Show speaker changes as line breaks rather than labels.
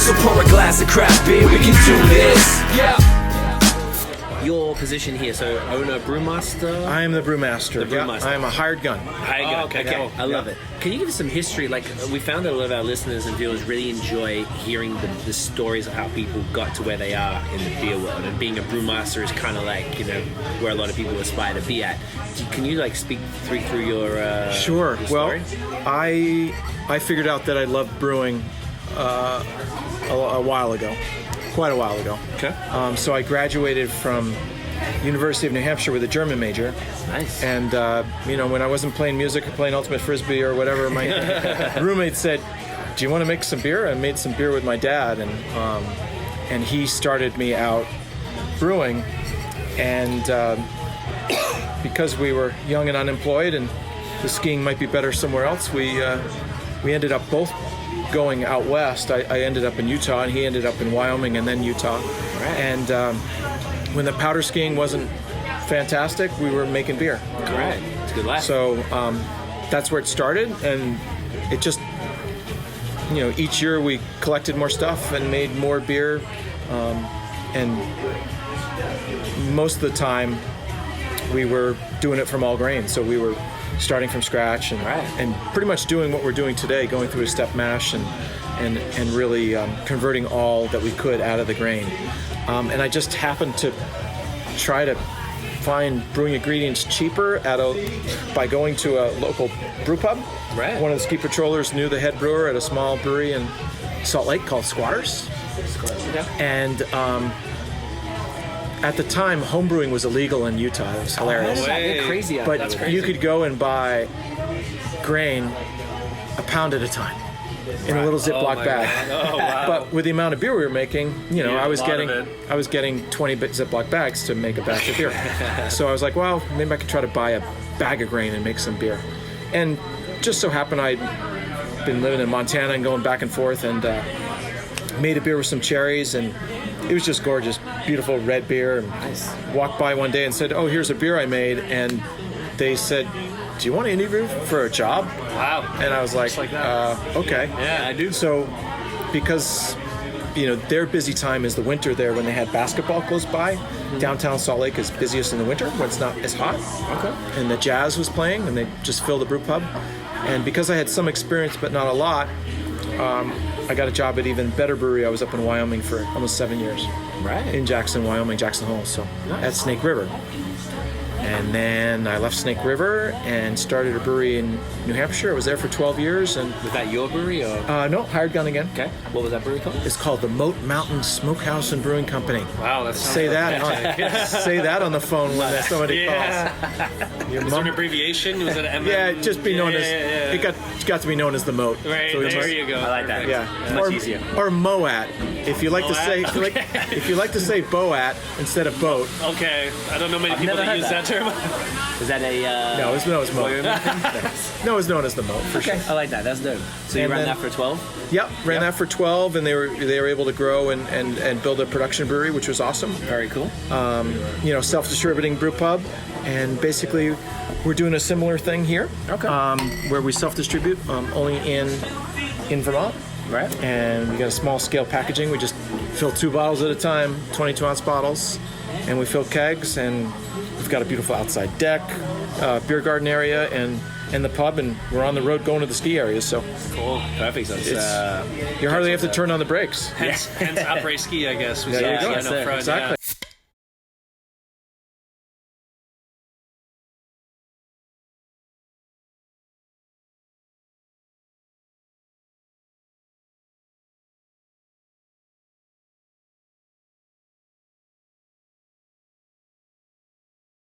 So pour a glass of craft beer, we can do this. Yeah.
Your position here, so owner, brewmaster?
I am the brewmaster.
The brewmaster.
I am a hired gun.
Okay. I love it. Can you give us some history? Like, we found that a lot of our listeners and viewers really enjoy hearing the stories of how people got to where they are in the beer world. And being a brewmaster is kind of like, you know, where a lot of people aspire to be at. Can you, like, speak through your
Sure.
your story?
Well, I figured out that I loved brewing a while ago. Quite a while ago.
Okay.
So I graduated from University of New Hampshire with a German major.
Nice.
And, you know, when I wasn't playing music or playing Ultimate Frisbee or whatever, my roommate said, do you want to make some beer? I made some beer with my dad, and he started me out brewing. And because we were young and unemployed and the skiing might be better somewhere else, we ended up both going out west. I ended up in Utah, and he ended up in Wyoming and then Utah.
Right.
And when the powder skiing wasn't fantastic, we were making beer.
Right. It's a good life.
So that's where it started, and it just, you know, each year we collected more stuff and made more beer, and most of the time we were doing it from all grains. So we were starting from scratch and pretty much doing what we're doing today, going through a step mash and really converting all that we could out of the grain. And I just happened to try to find brewing ingredients cheaper by going to a local brew pub.
Right.
One of the ski patrollers knew the head brewer at a small brewery in Salt Lake called Squatters.
Okay.
And at the time, homebrewing was illegal in Utah. It was hilarious.
They're crazy out there.
But you could go and buy grain a pound at a time in a little Ziploc bag.
Oh, wow.
But with the amount of beer we were making, you know,
Yeah,
I was
a lot of
getting 20 Ziploc bags to make a batch of beer. So I was like, well, maybe I could try to buy a bag of grain and make some beer. And just so happened I'd been living in Montana and going back and forth, and made a beer with some cherries, and it was just gorgeous, beautiful red beer. And
Nice.
walked by one day and said, oh, here's a beer I made. And they said, do you want to interview for a job?
Wow.
And I was like,
like that.
okay.
Yeah, I do.
So because, you know, their busy time is the winter there when they had basketball close by. Mm-hmm. Downtown Salt Lake is busiest in the winter when it's not as hot.
Okay.
And the Jazz was playing, and they just filled the brew pub. And because I had some experience but not a lot, I got a job at even better brewery. I was up in Wyoming for almost 7 years.
Right.
In Jackson, Wyoming, Jackson Hole, so at Snake River. And then I left Snake River and started a brewery in New Hampshire. I was there for 12 years. And
Was that your brewery or?
no, hired gun again.
Okay. What was that brewery called?
It's called the Moat Mountain Smokehouse and Brewing Company.
Wow, that's
Say that on the phone when somebody calls. Your
Is there an abbreviation? Was it an MM?
Yeah, just be known as.
Yeah.
It got to be known as the Moat.
Right,
So we
there
must-
you go.
I like that.
Yeah,
Much
or,
easier.
Or Moat, if you like to say,
Moat?
if you like to say Boat instead of boat.
Okay, I don't know many people
never
that
heard
use that term.
Is that a?
No, it's known as Moat. No, it's known as the Moat for
Okay,
sure.
I like that. That's dope. So you
And
ran
then-
that for 12?
Yep, ran that for 12, and they were able to grow and build a production brewery, which was awesome.
Very cool.
You know, self-distributing brew pub, and basically we're doing a similar thing here.
Okay.
Where we self-distribute only in Vermont.
Right.
And we got a small scale packaging. We just fill 2 bottles at a time, 22-ounce bottles, and we fill kegs, and we've got a beautiful outside deck, beer garden area, and the pub, and we're on the road going to the ski areas. So
Cool.
Perfect. So it's,
you hardly have to turn on the brakes.
Hence après ski, I guess. We
There
saw
you go.
that up front,
Exactly.